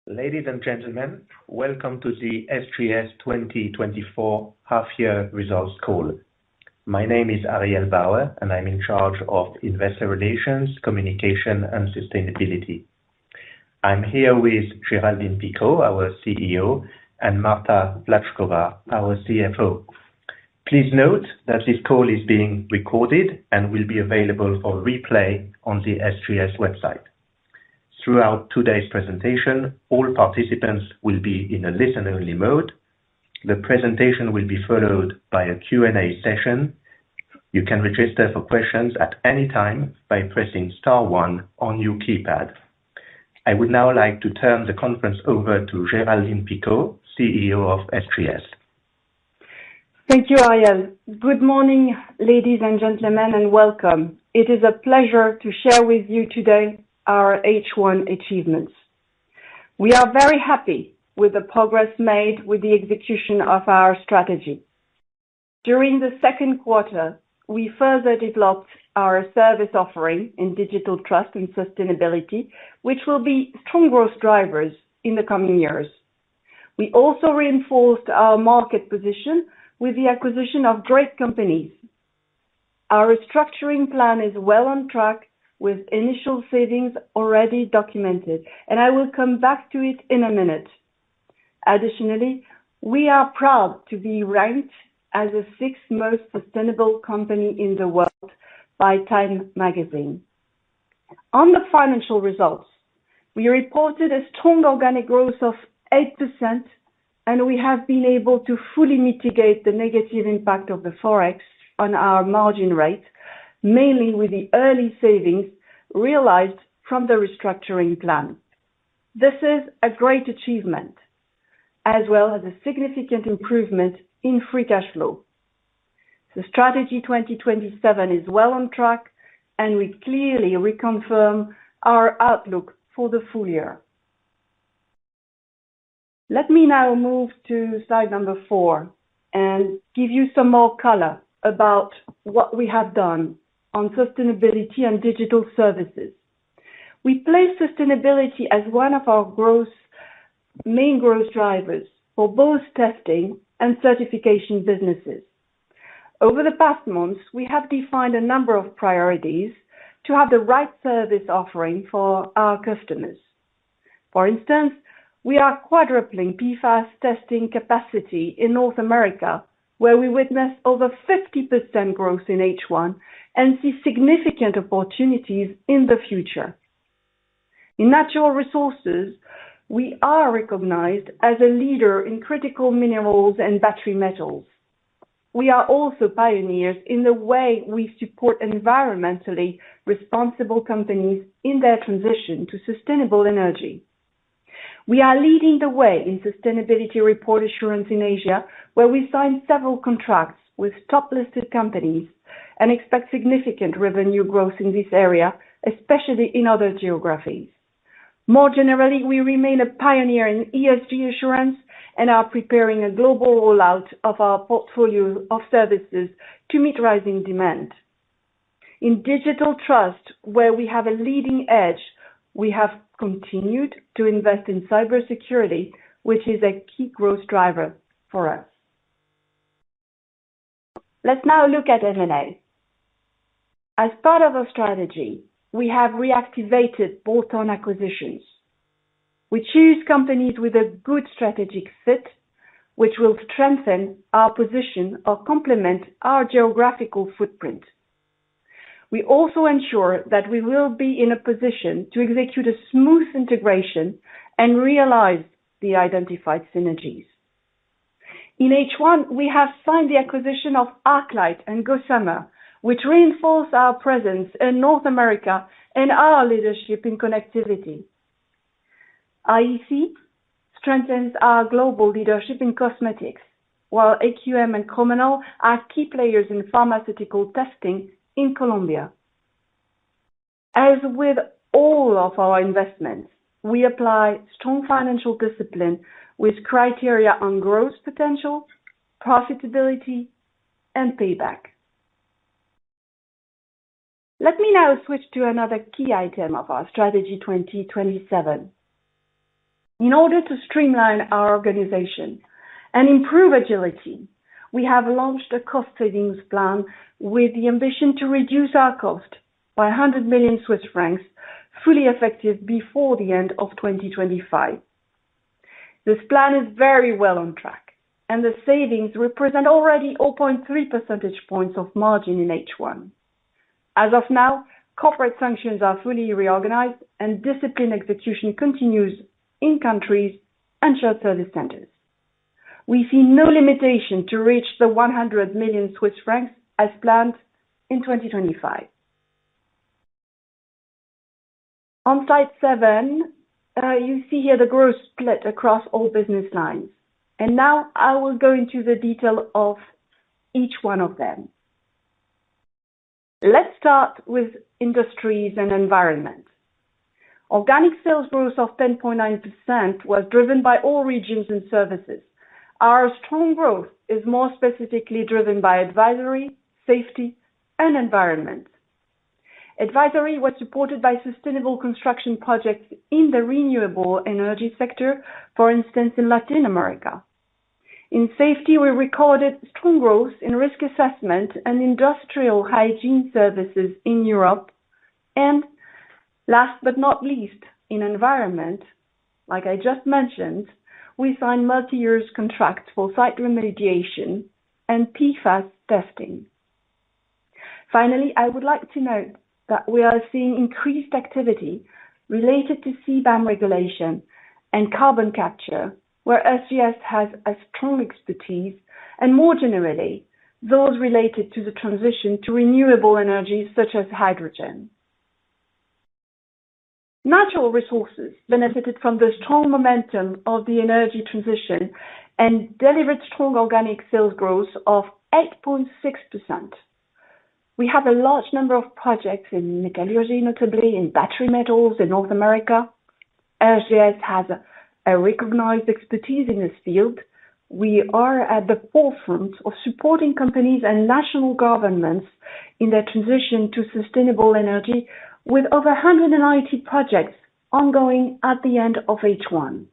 Ladies and gentlemen, welcome to the SGS 2024 half-year results call. My name is Ariel Bauer, and I'm in charge of Investor Relations, Communication, and Sustainability. I'm here with Géraldine Picaud, our CEO, and Marta Vlatchkova, our CFO. Please note that this call is being recorded and will be available for replay on the SGS website. Throughout today's presentation, all participants will be in a listen-only mode. The presentation will be followed by a Q&A session. You can register for questions at any time by pressing *1 on your keypad. I would now like to turn the conference over to Géraldine Picaud, CEO of SGS. Thank you, Ariel. Good morning, ladies and gentlemen, and welcome. It is a pleasure to share with you today our H1 achievements. We are very happy with the progress made with the execution of our strategy. During the second quarter, we further developed our service offering in digital trust and sustainability, which will be strong growth drivers in the coming years. We also reinforced our market position with the acquisition of great companies. Our restructuring plan is well on track with initial savings already documented, and I will come back to it in a minute. Additionally, we are proud to be ranked as the 6th most sustainable company in the world by Time magazine. On the financial results, we reported a strong organic growth of 8%, and we have been able to fully mitigate the negative impact of the Forex on our margin rate, mainly with the early savings realized from the restructuring plan. This is a great achievement, as well as a significant improvement in free cash flow. The Strategy 2027 is well on track, and we clearly reconfirm our outlook for the full year. Let me now move to slide number 4 and give you some more color about what we have done on sustainability and digital services. We place sustainability as one of our main growth drivers for both testing and certification businesses. Over the past months, we have defined a number of priorities to have the right service offering for our customers. For instance, we are quadrupling PFAS testing capacity in North America, where we witnessed over 50% growth in H1 and see significant opportunities in the future. In natural resources, we are recognized as a leader in critical minerals and battery metals. We are also pioneers in the way we support environmentally responsible companies in their transition to sustainable energy. We are leading the way in sustainability report assurance in Asia, where we signed several contracts with top-listed companies and expect significant revenue growth in this area, especially in other geographies. More generally, we remain a pioneer in ESG assurance and are preparing a global rollout of our portfolio of services to meet rising demand. In digital trust, where we have a leading edge, we have continued to invest in cybersecurity, which is a key growth driver for us. Let's now look at M&A. As part of our strategy, we have reactivated bolt-on acquisitions. We choose companies with a good strategic fit, which will strengthen our position or complement our geographical footprint. We also ensure that we will be in a position to execute a smooth integration and realize the identified synergies. In H1, we have signed the acquisition of Arclight and Gossamer, which reinforce our presence in North America and our leadership in connectivity. IEC strengthens our global leadership in cosmetics, while AQM and Cromanal are key players in pharmaceutical testing in Colombia. As with all of our investments, we apply strong financial discipline with criteria on growth potential, profitability, and payback. Let me now switch to another key item of our Strategy 2027. In order to streamline our organization and improve agility, we have launched a cost savings plan with the ambition to reduce our cost by 100 million Swiss francs, fully effective before the end of 2025. This plan is very well on track, and the savings represent already 0.3 percentage points of margin in H1. As of now, corporate functions are fully reorganized and discipline execution continues in countries and shared service centers. We see no limitation to reach the 100 million Swiss francs as planned in 2025. On slide 7, you see here the growth split across all business lines. And now I will go into the detail of each one of them. Let's start with industries and environment. Organic sales growth of 10.9% was driven by all regions and services. Our strong growth is more specifically driven by advisory, safety, and environment. Advisory was supported by sustainable construction projects in the renewable energy sector, for instance, in Latin America. In safety, we recorded strong growth in risk assessment and industrial hygiene services in Europe. And last but not least, in environment, like I just mentioned, we signed multi-year contracts for site remediation and PFAS testing. Finally, I would like to note that we are seeing increased activity related to CBAM regulation and carbon capture, where SGS has a strong expertise, and more generally, those related to the transition to renewable energies such as hydrogen. Natural resources benefited from the strong momentum of the energy transition and delivered strong organic sales growth of 8.6%. We have a large number of projects in metallurgy, notably in battery metals in North America. SGS has a recognized expertise in this field. We are at the forefront of supporting companies and national governments in their transition to sustainable energy, with over 190 projects ongoing at the end of H1.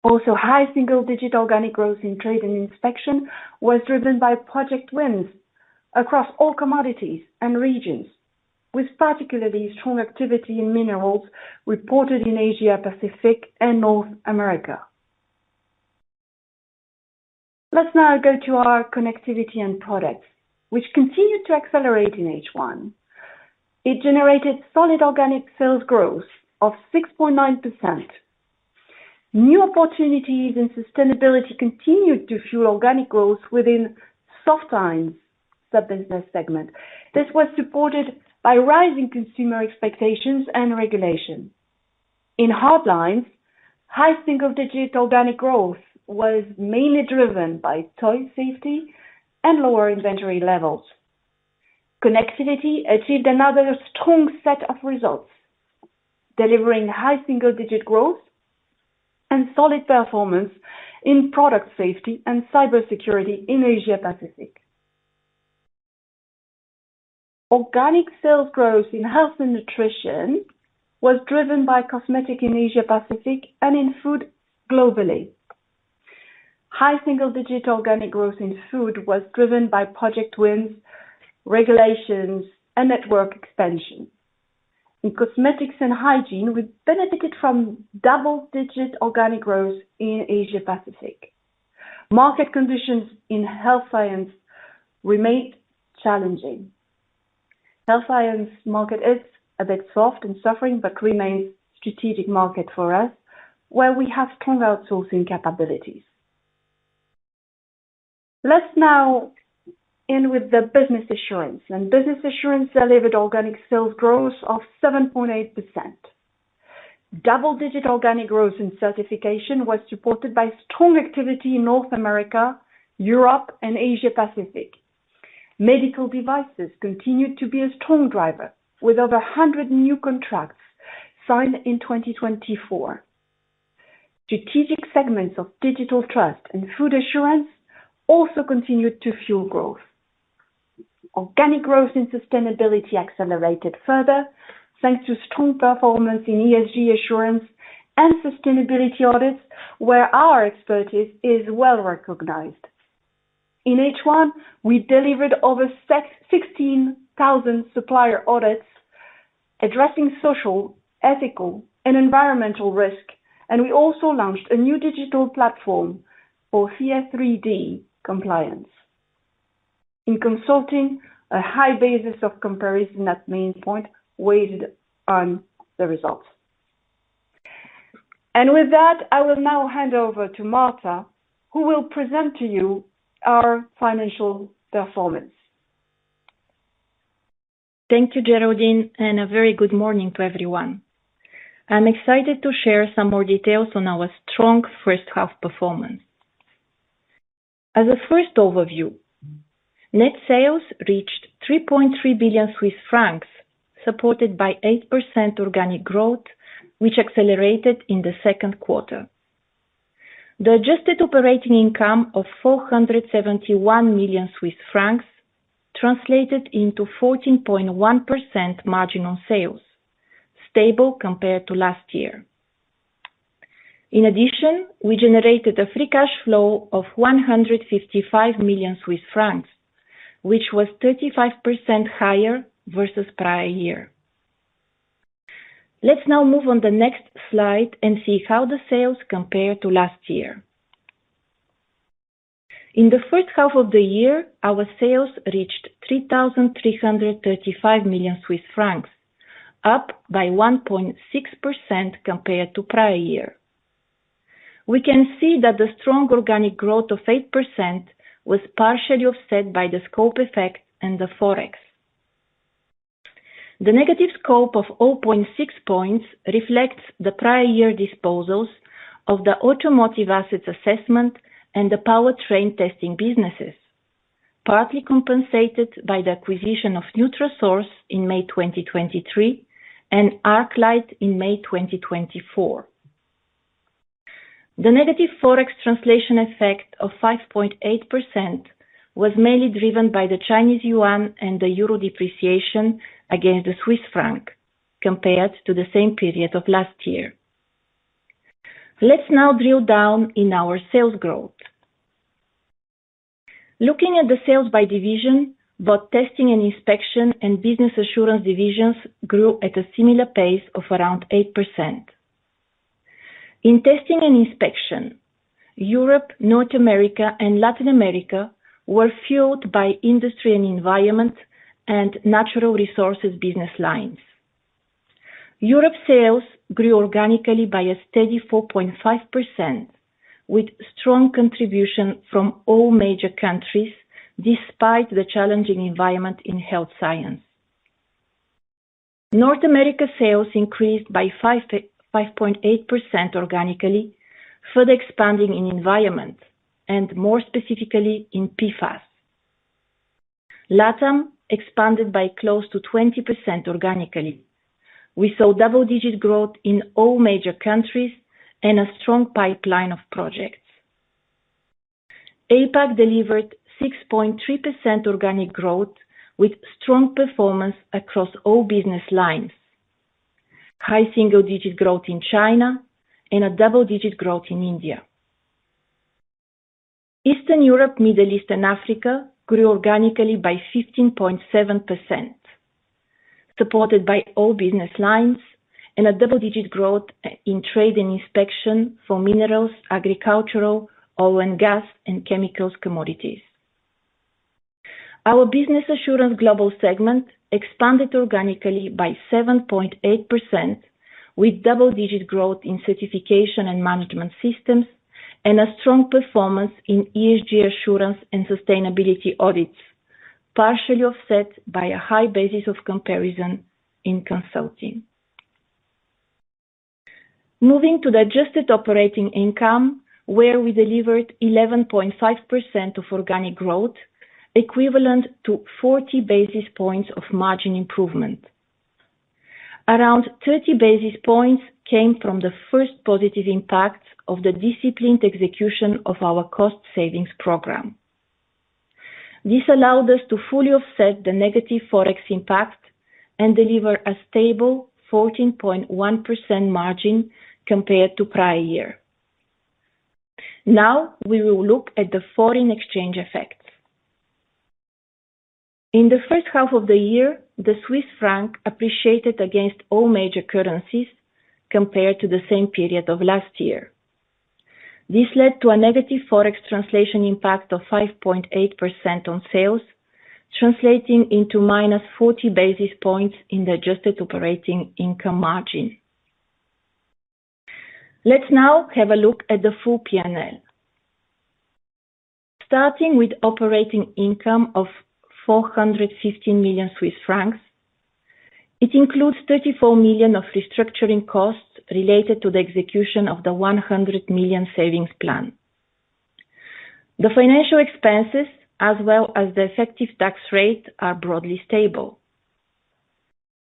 Also, high single-digit organic growth in trade and inspection was driven by project wins across all commodities and regions, with particularly strong activity in minerals reported in Asia Pacific and North America. Let's now go to our connectivity and products, which continued to accelerate in H1. It generated solid organic sales growth of 6.9%. New opportunities in sustainability continued to fuel organic growth within soft lines sub-business segment. This was supported by rising consumer expectations and regulation. In hard lines, high single-digit organic growth was mainly driven by toy safety and lower inventory levels. Connectivity achieved another strong set of results, delivering high single-digit growth and solid performance in product safety and cybersecurity in Asia Pacific. Organic sales growth in health and nutrition was driven by cosmetic in Asia Pacific and in food globally. High single-digit organic growth in food was driven by project wins, regulations, and network expansion. In cosmetics and hygiene, we benefited from double-digit organic growth in Asia Pacific. Market conditions in health science remained challenging. Health science market is a bit soft and suffering, but remains strategic market for us, where we have strong outsourcing capabilities. Let's now in with the business assurance, and business assurance delivered organic sales growth of 7.8%. Double-digit organic growth in certification was supported by strong activity in North America, Europe, and Asia Pacific. Medical devices continued to be a strong driver, with over 100 new contracts signed in 2024. Strategic segments of digital trust and food assurance also continued to fuel growth. Organic growth in sustainability accelerated further, thanks to strong performance in ESG assurance and sustainability audits, where our expertise is well recognized. In H1, we delivered over 16,000 supplier audits addressing social, ethical, and environmental risk, and we also launched a new digital platform for CS3D compliance. In consulting, a high basis of comparison at main point weighed on the results. And with that, I will now hand over to Marta, who will present to you our financial performance. Thank you, Geraldine, and a very good morning to everyone. I'm excited to share some more details on our strong first half performance. As a first overview, net sales reached 3.3 billion Swiss francs, supported by 8% organic growth, which accelerated in the second quarter. The adjusted operating income of 471 million Swiss francs translated into 14.1% margin on sales, stable compared to last year. In addition, we generated a free cash flow of 155 million Swiss francs, which was 35% higher versus prior year. Let's now move on the next slide and see how the sales compare to last year. In the first half of the year, our sales reached 3,335 million Swiss francs, up by 1.6% compared to prior year. We can see that the strong organic growth of 8% was partially offset by the scope effect and the Forex. The negative scope of 0.6 points reflects the prior year disposals of the automotive assets assessment and the powertrain testing businesses, partly compensated by the acquisition of Nutrasource in May 2023 and ArcLight in May 2024. The negative Forex translation effect of 5.8% was mainly driven by the Chinese yuan and the euro depreciation against the Swiss franc, compared to the same period of last year. Let's now drill down in our sales growth. Looking at the sales by division, both testing and inspection and business assurance divisions grew at a similar pace of around 8%. In testing and inspection, Europe, North America, and Latin America were fueled by industry and environment and natural resources business lines. Europe sales grew organically by a steady 4.5%, with strong contribution from all major countries, despite the challenging environment in health science. North America sales increased by 5.8% organically, further expanding in environment, and more specifically in PFAS. LATAM expanded by close to 20% organically. We saw double-digit growth in all major countries and a strong pipeline of projects. APAC delivered 6.3% organic growth with strong performance across all business lines. High single-digit growth in China and a double-digit growth in India. Eastern Europe, Middle East and Africa grew organically by 15.7%, supported by all business lines and a double-digit growth in trade and inspection for minerals, agricultural, oil and gas, and chemicals commodities. Our business assurance global segment expanded organically by 7.8%, with double-digit growth in certification and management systems and a strong performance in ESG assurance and sustainability audits, partially offset by a high basis of comparison in consulting. Moving to the adjusted operating income, where we delivered 11.5% of organic growth, equivalent to 40 basis points of margin improvement. Around 30 basis points came from the first positive impacts of the disciplined execution of our cost savings program. This allowed us to fully offset the negative Forex impact and deliver a stable 14.1% margin compared to prior year. Now we will look at the foreign exchange effects. In the first half of the year, the Swiss franc appreciated against all major currencies compared to the same period of last year. This led to a negative forex translation impact of 5.8% on sales, translating into minus 40 basis points in the adjusted operating income margin. Let's now have a look at the full P&L. Starting with operating income of 415 million Swiss francs, it includes 34 million of restructuring costs related to the execution of the 100 million savings plan. The financial expenses, as well as the effective tax rate, are broadly stable.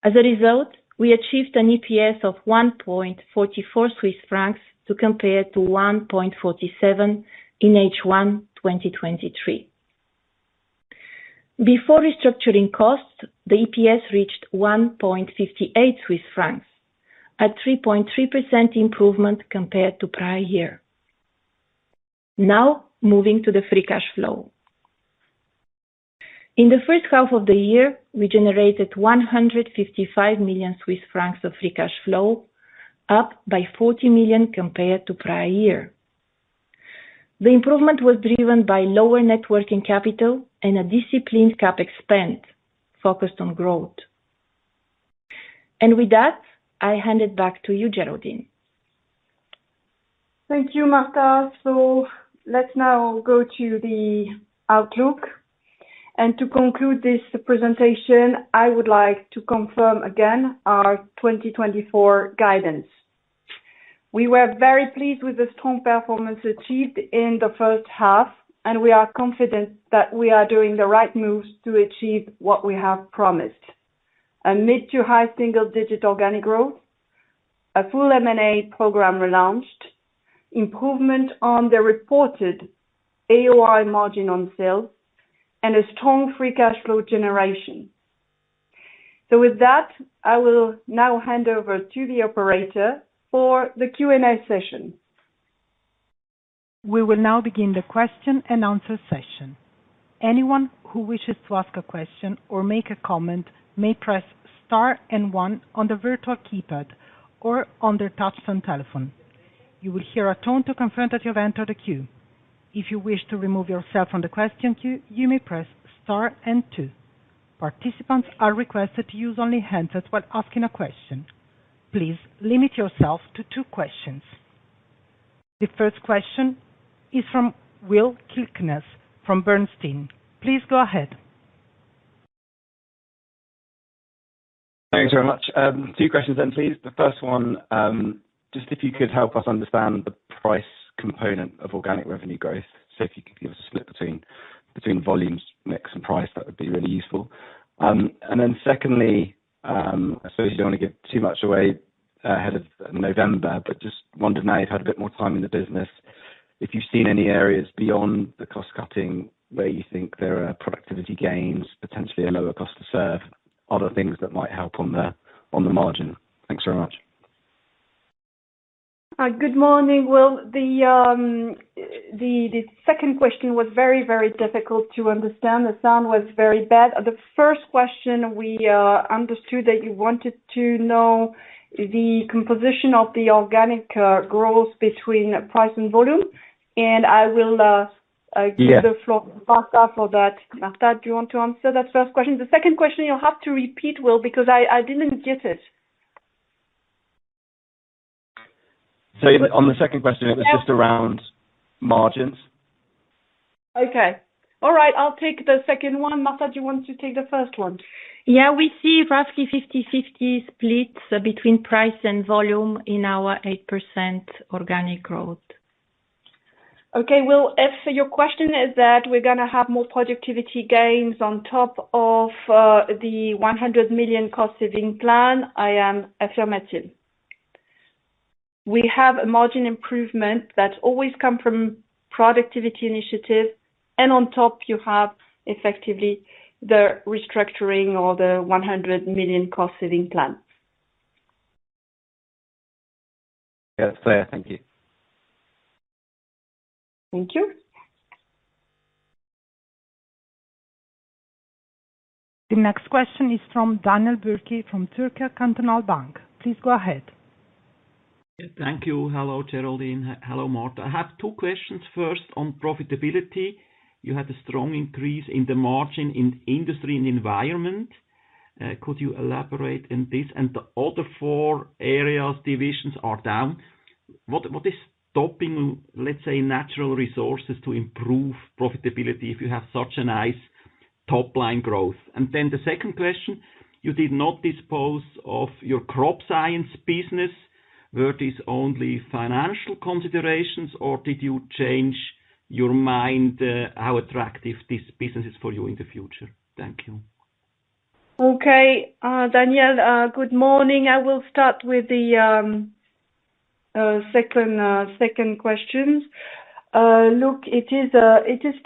As a result, we achieved an EPS of 1.44 Swiss francs to compare to 1.47 in H1 2023. Before restructuring costs, the EPS reached 1.58 Swiss francs, a 3.3% improvement compared to prior year. Now, moving to the free cash flow. In the first half of the year, we generated 155 million Swiss francs of free cash flow, up by 40 million compared to prior year. The improvement was driven by lower net working capital and a disciplined CapEx spend focused on growth. And with that, I hand it back to you, Geraldine. Thank you, Marta. So let's now go to the outlook. And to conclude this presentation, I would like to confirm again our 2024 guidance. We were very pleased with the strong performance achieved in the first half, and we are confident that we are doing the right moves to achieve what we have promised. A mid to high single-digit organic growth, a full M&A program relaunched, improvement on the reported AOI margin on sales, and a strong free cash flow generation. So with that, I will now hand over to the operator for the Q&A session. We will now begin the question and answer session. Anyone who wishes to ask a question or make a comment may press star and 1 on the virtual keypad or on their touch-tone telephone. You will hear a tone to confirm that you have entered the queue. If you wish to remove yourself from the question queue, you may press star and 2. Participants are requested to use only handsets while asking a question. Please limit yourself to 2 questions. The first question is from Will Kirkness from Bernstein. Please go ahead. Thanks very much. 2 questions then, please. The first one, just if you could help us understand the price component of organic revenue growth. So if you could give us a split between volumes, mix and price, that would be really useful. And then secondly, I suppose you don't want to give too much away ahead of November, but just wondered now you've had a bit more time in the business, if you've seen any areas beyond the cost cutting where you think there are productivity gains, potentially a lower cost to serve, other things that might help on the margin. Thanks very much. Good morning, Will. The second question was very, very difficult to understand. The sound was very bad. The first question, we understood that you wanted to know the composition of the organic growth between price and volume, and I will give the floor to Marta for that. Marta, do you want to answer that first question? The second question you'll have to repeat, Will, because I didn't get it. So on the second question, it was just around margins. Okay. All right, I'll take the second one. Marta, do you want to take the first one? Yeah, we see roughly 50-50 splits between price and volume in our 8% organic growth. Okay, Will, if your question is that we're going to have more productivity gains on top of the 100 million cost-saving plan, I am affirmative. We have a margin improvement that always comes from productivity initiative, and on top you have effectively the restructuring or the 100 million cost-saving plan. Yeah, it's clear. Thank you. Thank you. The next question is from Daniel Bürki from Zürcher Kantonalbank. Please go ahead. Thank you. Hello, Geraldine. Hello, Marta. I have two questions. First, on profitability. You had a strong increase in the margin in industry and environment. Could you elaborate on this? And the other four areas, divisions are down. What is stopping, let's say, natural resources to improve profitability if you have such a nice top-line growth? And then the second question, you did not dispose of your crop science business. Were these only financial considerations, or did you change your mind how attractive this business is for you in the future? Thank you. Okay, Daniel, good morning. I will start with the second question. Look, it is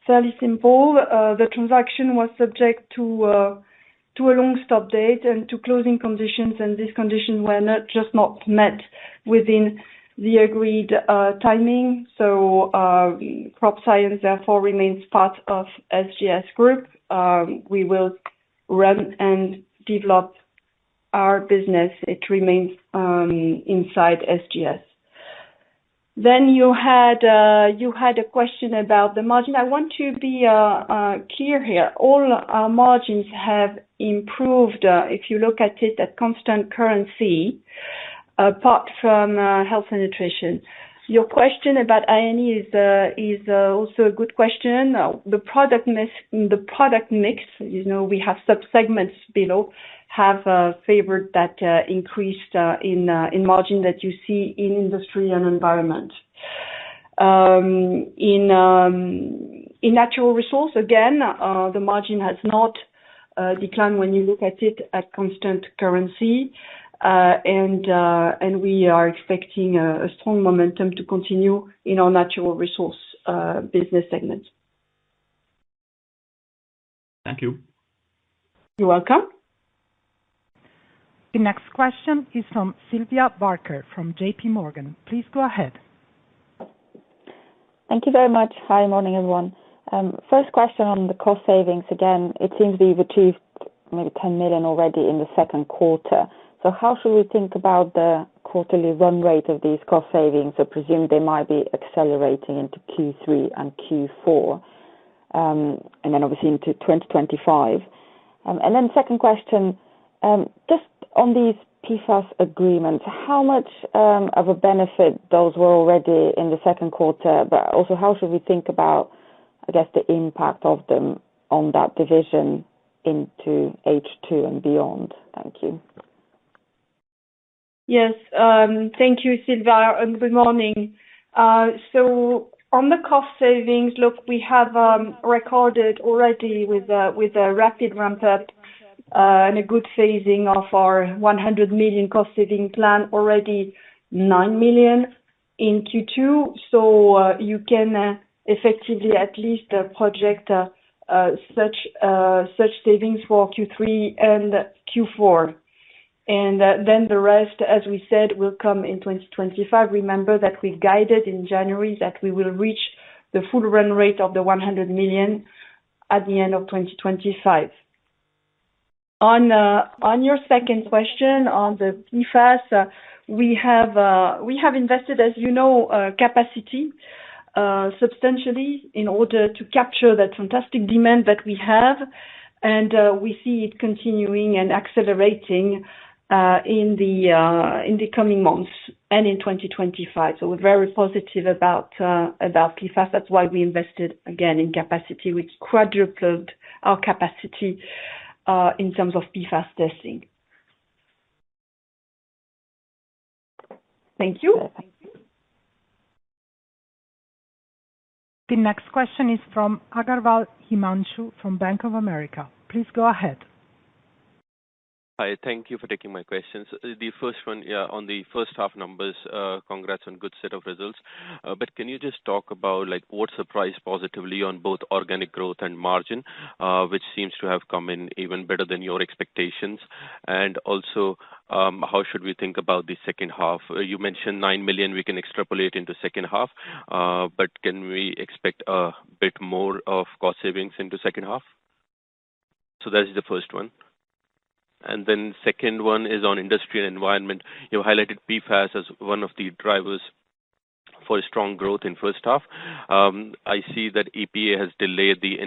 fairly simple. The transaction was subject to a long stop date and to closing conditions, and these conditions were not met within the agreed timing. So crop science therefore remains part of SGS Group. We will run and develop our business. It remains inside SGS. Then you had a question about the margin. I want to be clear here. All our margins have improved if you look at it at constant currency, apart from health and nutrition. Your question about INE is also a good question. The product mix, you know, we have sub-segments below, have favored that increased in margin that you see in industry and environment. In natural resource, again, the margin has not declined when you look at it at constant currency. And we are expecting a strong momentum to continue in our natural resource business segment. Thank you. You're welcome. The next question is from Sylvia Barker from JP Morgan. Please go ahead. Thank you very much. Hi, morning, everyone. First question on the cost savings. Again, it seems you've achieved maybe 10 million already in the second quarter. So how should we think about the quarterly run rate of these cost savings? I presume they might be accelerating into Q3 and Q4, and then obviously into 2025. And then second question, just on these PFAS agreements, how much of a benefit those were already in the second quarter, but also how should we think about, I guess, the impact of them on that division into H2 and beyond? Thank you. Yes, thank you, Sylvia, and good morning. So on the cost savings, look, we have recorded already with a rapid ramp up and a good phasing of our 100 million cost saving plan, already 9 million in Q2. So you can effectively at least project such savings for Q3 and Q4. And then the rest, as we said, will come in 2025. Remember that we guided in January that we will reach the full run rate of the 100 million at the end of 2025. On your second question on the PFAS, we have invested, as you know, capacity substantially in order to capture that fantastic demand that we have, and we see it continuing and accelerating in the coming months and in 2025. So we're very positive about PFAS. That's why we invested again in capacity. We quadrupled our capacity in terms of PFAS testing. Thank you. The next question is from Agarwal Himanshu from Bank of America. Please go ahead. Hi, thank you for taking my questions. The first one, yeah, on the first half numbers, congrats on good set of results. But can you just talk about, like, what surprised positively on both organic growth and margin, which seems to have come in even better than your expectations? And also, how should we think about the second half? You mentioned 9 million we can extrapolate into second half, but can we expect a bit more of cost savings into second half? So that is the first one. And then second one is on industry and environment. You highlighted PFAS as one of the drivers for strong growth in first half. I see that EPA has delayed the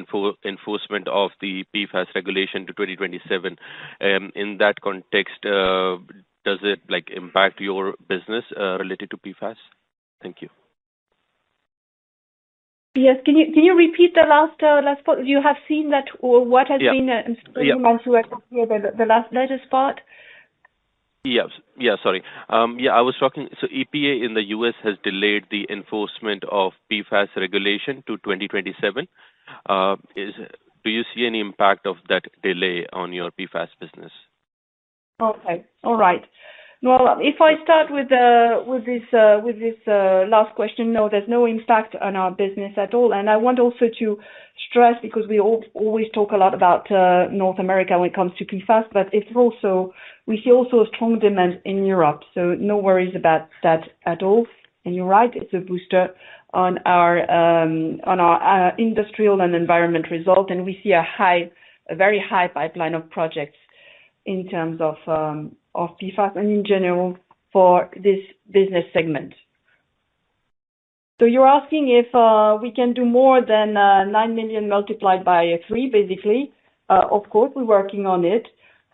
enforcement of the PFAS regulation to 2027. In that context, does it like impact your business related to PFAS? Thank you. Yes. Can you repeat the last part? You have seen that, or what has been the latest part? Yes. Yeah, sorry. I was talking. So EPA in the US has delayed the enforcement of PFAS regulation to 2027. Do you see any impact of that delay on your PFAS business? Okay. All right. Well, if I start with this last question, no, there's no impact on our business at all. And I want also to stress, because we always talk a lot about North America when it comes to PFAS, but we see also a strong demand in Europe. So no worries about that at all. And you're right, it's a booster on our industrial and environment result, and we see a very high pipeline of projects in terms of PFAS and in general for this business segment. So you're asking if we can do more than 9 million multiplied by 3, basically. Of course, we're working on it.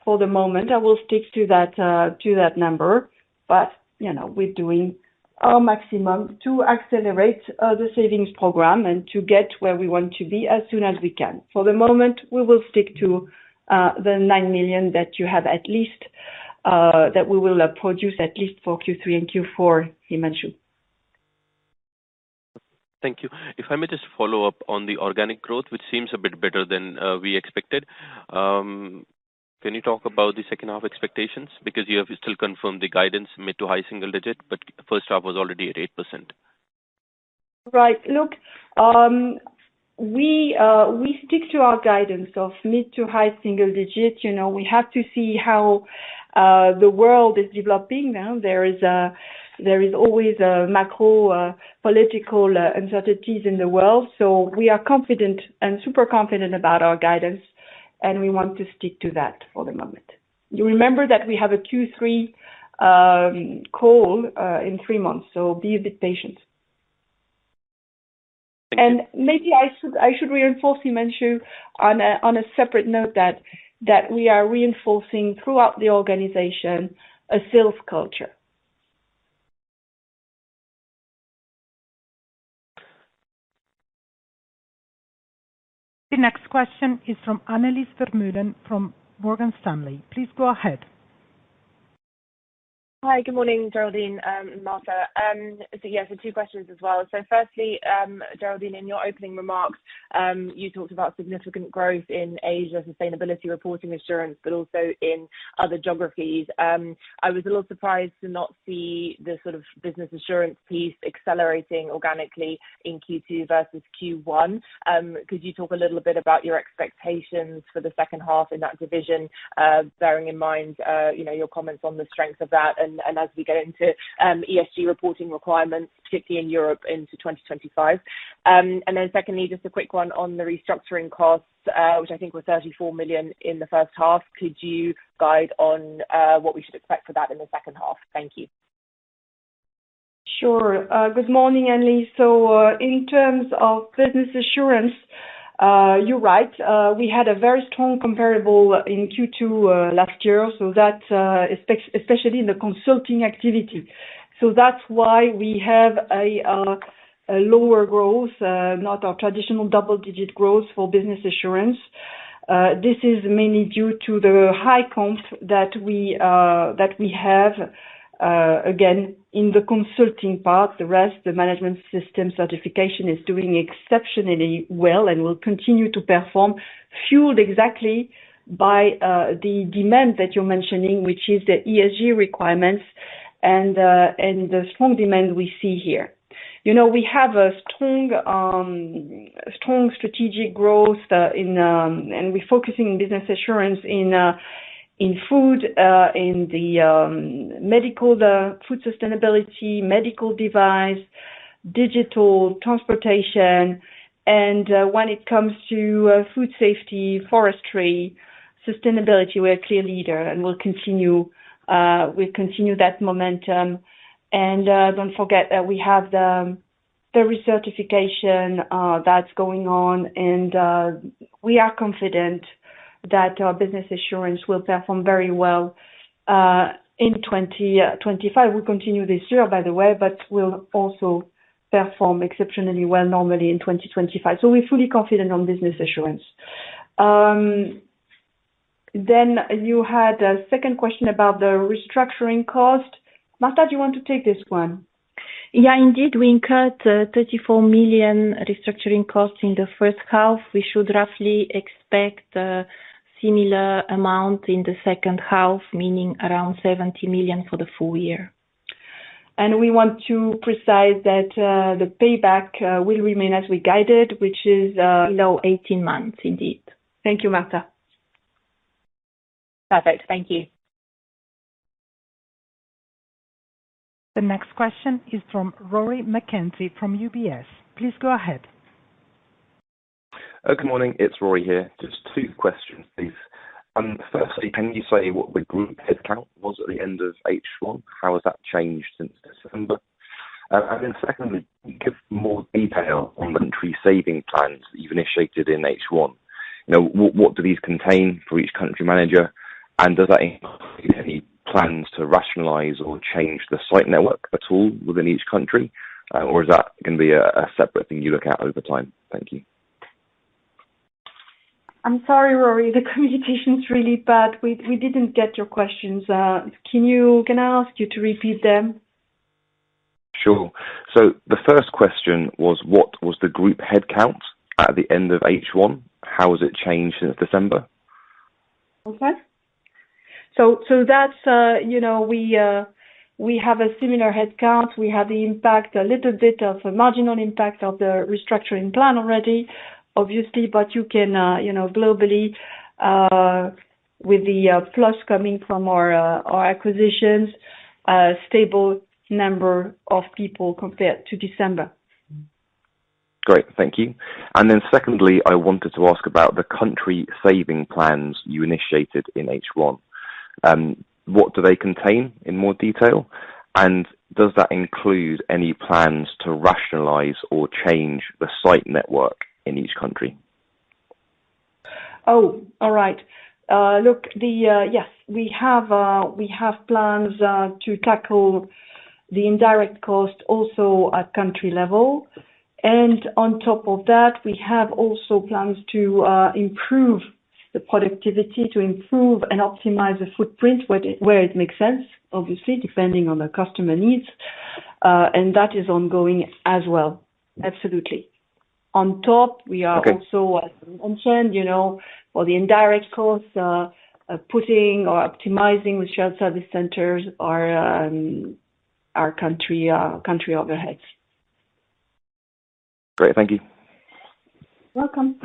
For the moment, I will stick to that number, but we're doing our maximum to accelerate the savings program and to get where we want to be as soon as we can. For the moment, we will stick to the 9 million that you have at least, that we will produce at least for Q3 and Q4, Himanshu. Thank you. If I may just follow up on the organic growth, which seems a bit better than we expected. Can you talk about the second half expectations? Because you have still confirmed the guidance mid to high single digit, but first half was already at 8%. Right. Look, we stick to our guidance of mid to high single digit. We have to see how the world is developing now. There is always macro political uncertainties in the world. So we are confident and super confident about our guidance, and we want to stick to that for the moment. You remember that we have a Q3 call in 3 months, so be a bit patient. And maybe I should reinforce, Himanshu, on a separate note that we are reinforcing throughout the organization a sales culture. The next question is from Annelies Vermeulen from Morgan Stanley. Please go ahead. Hi, good morning, Geraldine and Marta. So 2 questions as well. So firstly, Geraldine, in your opening remarks, you talked about significant growth in Asia, sustainability reporting assurance, but also in other geographies. I was a little surprised to not see the sort of business assurance piece accelerating organically in Q2 versus Q1. Could you talk a little bit about your expectations for the second half in that division, bearing in mind, your comments on the strength of that, and as we get into ESG reporting requirements, particularly in Europe, into 2025. And then secondly, just a quick one on the restructuring costs, which I think were 34 million in the first half. Could you guide on what we should expect for that in the second half? Thank you. Sure. Good morning, Annelies. So in terms of business assurance, you're right. We had a very strong comparable in Q2 last year, so that especially in the consulting activity. So that's why we have a lower growth, not our traditional double-digit growth for business assurance. This is mainly due to the high comp that we have. Again, in the consulting part, the rest, the management system certification is doing exceptionally well and will continue to perform, fueled exactly by the demand that you're mentioning, which is the ESG requirements and the strong demand we see here. You know, we have a strong strategic growth and we're focusing in business assurance in food, in the medical, the food sustainability, medical device, digital, transportation, and when it comes to food safety, forestry, sustainability, we're a clear leader, and we'll continue that momentum. And don't forget that we have the recertification that's going on, and we are confident that our business assurance will perform very well in 2025. We'll continue this year, by the way, but we'll also perform exceptionally well normally in 2025. So we're fully confident on business assurance. Then you had a second question about the restructuring cost. Marta, do you want to take this one? Yeah, indeed, we incurred 34 million restructuring costs in the first half. We should roughly expect a similar amount in the second half, meaning around 70 million for the full year. And we want to precise that the payback will remain as we guided, which is below 18 months, indeed. Thank you, Marta. Perfect. Thank you. The next question is from Rory McKenzie from UBS. Please go ahead. Good morning. It's Rory here. Just two questions, please. Firstly, can you say what the group headcount was at the end of H1? How has that changed since December? And then secondly, give more detail on the country saving plans that you've initiated in H1. You know, what do these contain for each country manager? And does that include any plans to rationalize or change the site network at all within each country? Or is that going to be a separate thing you look at over time? Thank you. I'm sorry, Rory, the communication's really bad. We didn't get your questions. Can I ask you to repeat them? Sure. So the first question was, what was the group headcount at the end of H1? How has it changed since December? Okay. So that's, we have a similar headcount. We have the impact, a little bit of a marginal impact of the restructuring plan already, obviously, but you can, globally, with the plus coming from our acquisitions, stable number of people compared to December. Great, thank you. And then secondly, I wanted to ask about the country saving plans you initiated in H1. What do they contain in more detail? And does that include any plans to rationalize or change the site network in each country? Oh, all right. Look, yes, we have plans to tackle the indirect cost also at country level. And on top of that, we have also plans to improve the productivity, to improve and optimize the footprint where it makes sense, obviously, depending on the customer needs. And that is ongoing as well. Absolutely. On top, we are also, as mentioned, for the indirect costs, putting or optimizing with shared service centers our country overheads. Great, thank you. Welcome.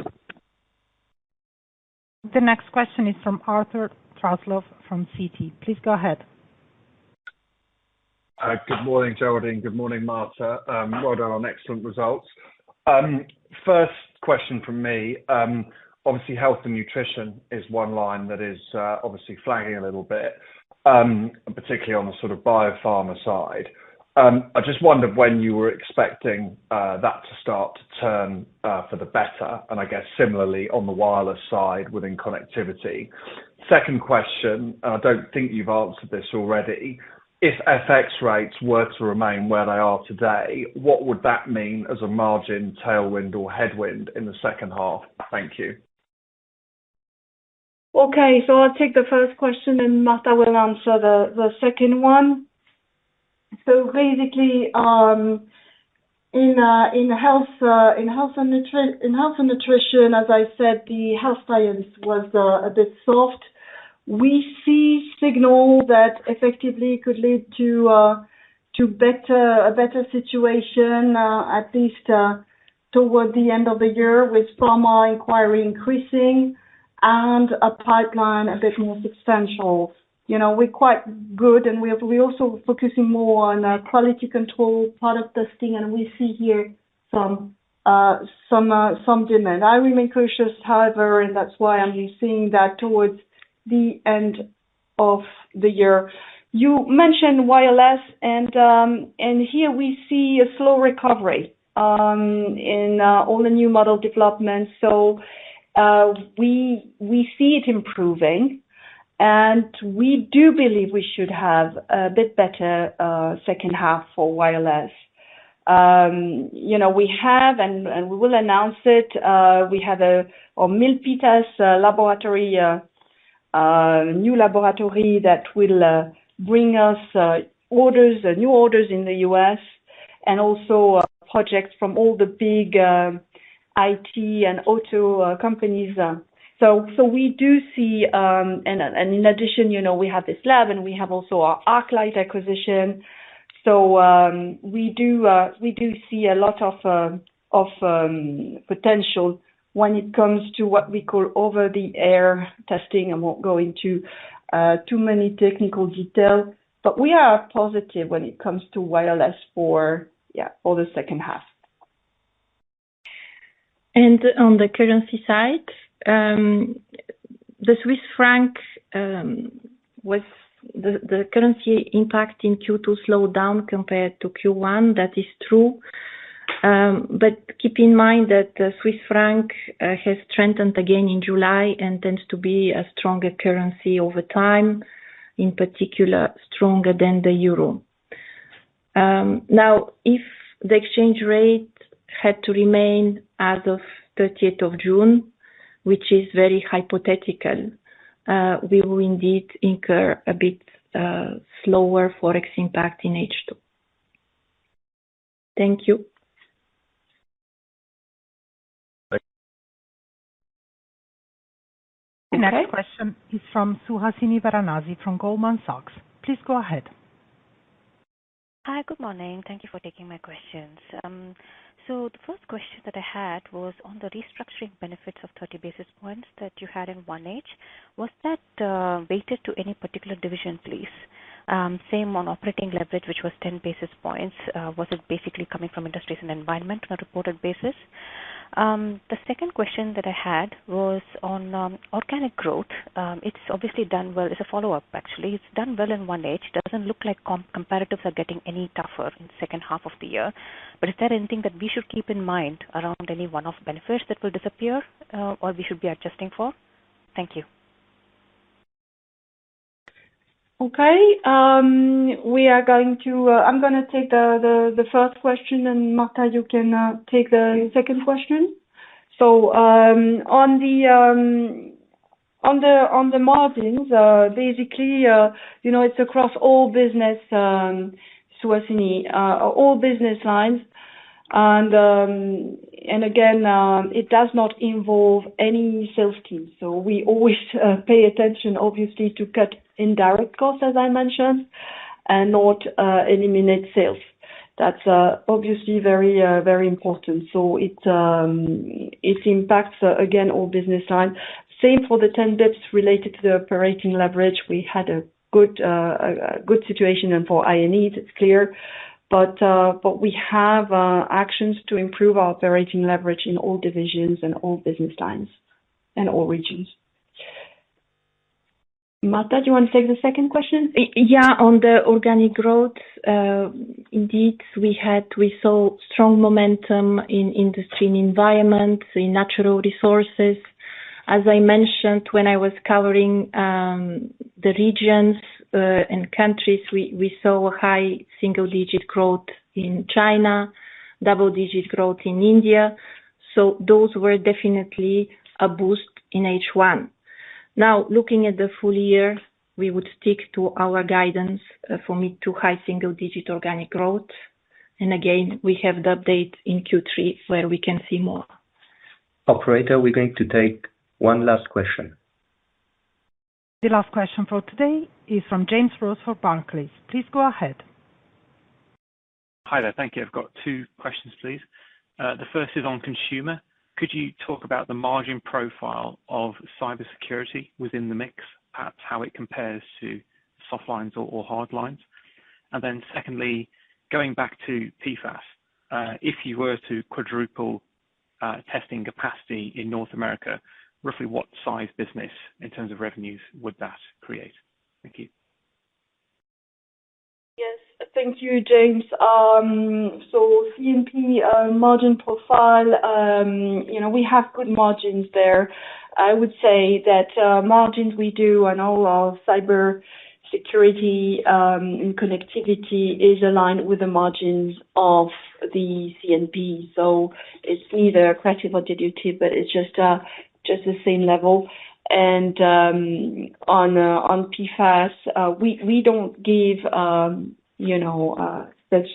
The next question is from Arthur Truslove from Citi. Please go ahead. Good morning, Geraldine. Good morning, Marta. Well done on excellent results. First question from me. Obviously, health and nutrition is one line that is obviously flagging a little bit, particularly on the sort of biopharma side. I just wondered when you were expecting that to start to turn for the better, and I guess similarly on the wireless side within connectivity. Second question, and I don't think you've answered this already. If FX rates were to remain where they are today, what would that mean as a margin tailwind or headwind in the second half? Thank you. Okay, so I'll take the first question and Marta will answer the second one. So basically, In health and nutrition, as I said, the health science was a bit soft. We see signal that effectively could lead to a better situation, at least toward the end of the year, with pharma inquiry increasing and a pipeline a bit more substantial. We're quite good, and we're also focusing more on quality control, product testing, and we see here some demand. I remain cautious, however, and that's why I'm seeing that towards the end of the year. You mentioned wireless, and here we see a slow recovery in all the new model developments. So we see it improving. And we do believe we should have a bit better second half for wireless. We have, and we will announce it, we have our Milpitas laboratory, new laboratory that will bring us new orders in the US, and also projects from all the big IT and auto companies. So we do see, and in addition, we have this lab, and we have also our ArcLight acquisition. So we do see a lot of potential when it comes to what we call over-the-air testing. I won't go into too many technical details, but we are positive when it comes to wireless for the second half. And on the currency side, the Swiss franc was the currency impact in Q2 slowed down compared to Q1. That is true. But keep in mind that the Swiss franc has strengthened again in July and tends to be a stronger currency over time, in particular stronger than the euro. Now, if the exchange rate had to remain as of 30th of June, which is very hypothetical, we will indeed incur a bit slower forex impact in H2. Thank you. The next question is from Suhasini Varanasi from Goldman Sachs. Please go ahead. Hi, good morning. Thank you for taking my questions. So the first question that I had was on the restructuring benefits of 30 basis points that you had in 1H. Was that weighted to any particular division, please? Same on operating leverage, which was 10 basis points. Was it basically coming from industries and environment on a reported basis? The second question that I had was on organic growth. It's obviously done well. It's a follow-up, actually. It's done well in 1H. Doesn't look like comparatives are getting any tougher in the second half of the year. But is there anything that we should keep in mind around any one-off benefits that will disappear or we should be adjusting for? Thank you. Okay. We are going to. I'm going to take the first question, and Marta, you can take the second question. So on the margins, basically, it's across all business, Suhasini, all business lines, and again, it does not involve any sales team. So we always pay attention, obviously, to cut indirect costs, as I mentioned, and not eliminate sales. That's obviously very, very important. So it impacts, again, all business lines. Same for the 10 bits related to the operating leverage. We had a good situation, and for I&E, it's clear. But we have actions to improve our operating leverage in all divisions and all business lines and all regions. Marta, do you want to take the second question? Yeah, on the organic growth, indeed, we saw strong momentum in industry and environment, in natural resources. As I mentioned, when I was covering the regions and countries, we saw a high single-digit growth in China, double-digit growth in India. So those were definitely a boost in H1. Now, looking at the full year, we would stick to our guidance for mid to high single-digit organic growth. And again, we have the update in Q3 where we can see more. Operator, we're going to take one last question. The last question for today is from James Rose for Barclays. Please go ahead. Hi there. Thank you. I've got two questions, please. The first is on consumer. Could you talk about the margin profile of cybersecurity within the mix, perhaps how it compares to soft lines or hard lines? And then secondly, going back to PFAS, if you were to quadruple testing capacity in North America, roughly what size business in terms of revenues would that create? Thank you. Yes, thank you, James. So C&P margin profile, we have good margins there. I would say that margins we do on all our cyber security and connectivity is aligned with the margins of the C&P. So it's neither accretive or dilutive, but it's just the same level. And on PFAS, we don't give such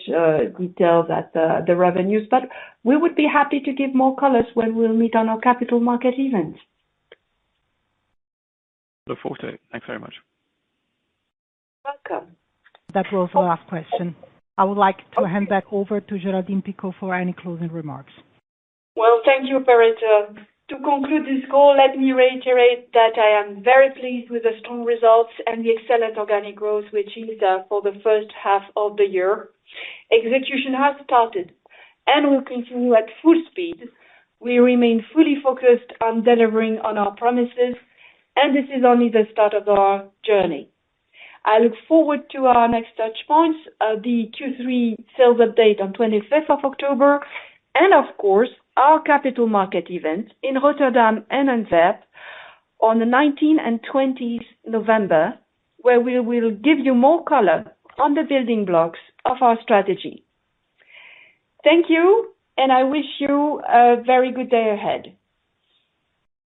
details at the revenues, but we would be happy to give more colors when we'll meet on our capital market event. Look forward to it. Thanks very much. Welcome. That was the last question. I would like to hand back over to Géraldine Picaud for any closing remarks. Well, thank you, operator. To conclude this call, let me reiterate that I am very pleased with the strong results and the excellent organic growth we achieved for the first half of the year. Execution has started and will continue at full speed. We remain fully focused on delivering on our promises, and this is only the start of our journey. I look forward to our next touch points, the Q3 sales update on 25th of October, and of course, our capital market event in Rotterdam and Antwerp on the 19th and 20th November, where we will give you more color on the building blocks of our strategy. Thank you, and I wish you a very good day ahead.